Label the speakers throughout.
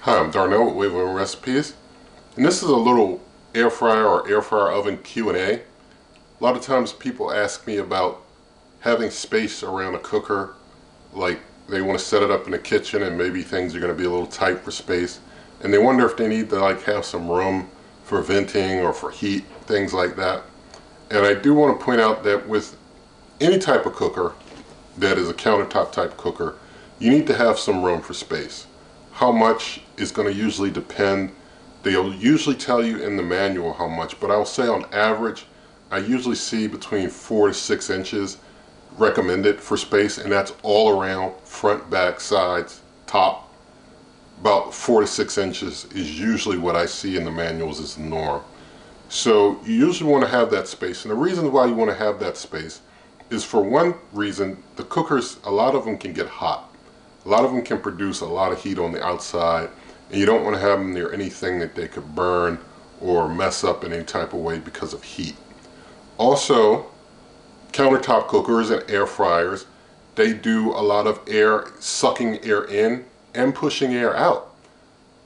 Speaker 1: Hi, I'm Darnell with Wave Oven Recipes, and this is a little air fryer or air fryer oven Q&A. A lot of times people ask me about having space around a cooker, like they want to set it up in the kitchen and maybe things are going to be a little tight for space, and they wonder if they need to have some room for venting or for heat, things like that. And I do want to point out that with any type of cooker that is a countertop type cooker, you need to have some room for space. How much is going to usually depend. They'll usually tell you in the manual how much, but I'll say on average I usually see between 4 to 6 inches recommended for space, and that's all around, front, back, sides, top. About 4 to 6 inches is usually what I see in the manuals as the norm. So you usually want to have that space, and the reason why you want to have that space is, for one reason, the cookers, a lot of them can get hot. A lot of them can produce a lot of heat on the outside, and you don't want to have them near anything that they could burn or mess up in any type of way because of heat. Also, countertop cookers and air fryers, they do a lot of air, sucking air in and pushing air out.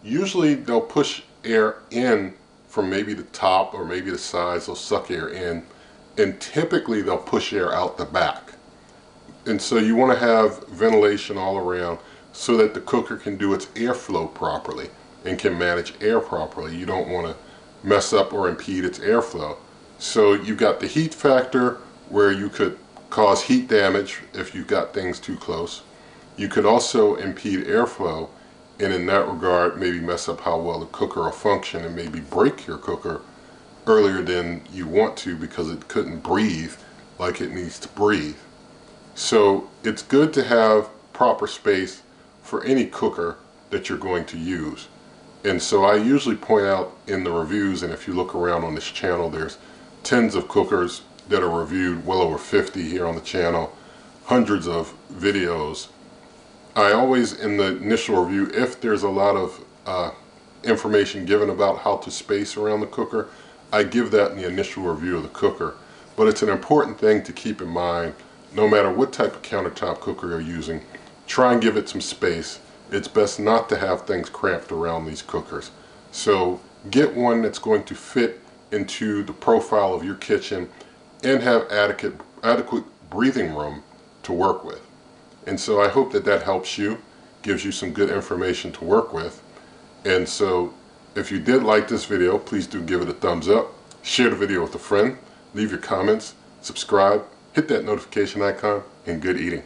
Speaker 1: Usually they'll push air in from maybe the top or maybe the sides, they'll suck air in, and typically they'll push air out the back. And so you want to have ventilation all around so that the cooker can do its airflow properly and can manage air properly. You don't want to mess up or impede its airflow. So you've got the heat factor, where you could cause heat damage if you've got things too close. You could also impede airflow, and in that regard maybe mess up how well the cooker will function and maybe break your cooker earlier than you want to because it couldn't breathe like it needs to breathe. So it's good to have proper space for any cooker that you're going to use. And so I usually point out in the reviews, and if you look around on this channel, there's tens of cookers that are reviewed, well over 50 here on the channel, hundreds of videos. I always, in the initial review, if there's a lot of information given about how to space around the cooker, I give that in the initial review of the cooker. But it's an important thing to keep in mind. No matter what type of countertop cooker you're using, try and give it some space. It's best not to have things cramped around these cookers. So get one that's going to fit into the profile of your kitchen and have adequate breathing room to work with. And so I hope that that helps you, gives you some good information to work with. And so if you did like this video, please do give it a thumbs up, share the video with a friend, leave your comments, subscribe, hit that notification icon, and good eating.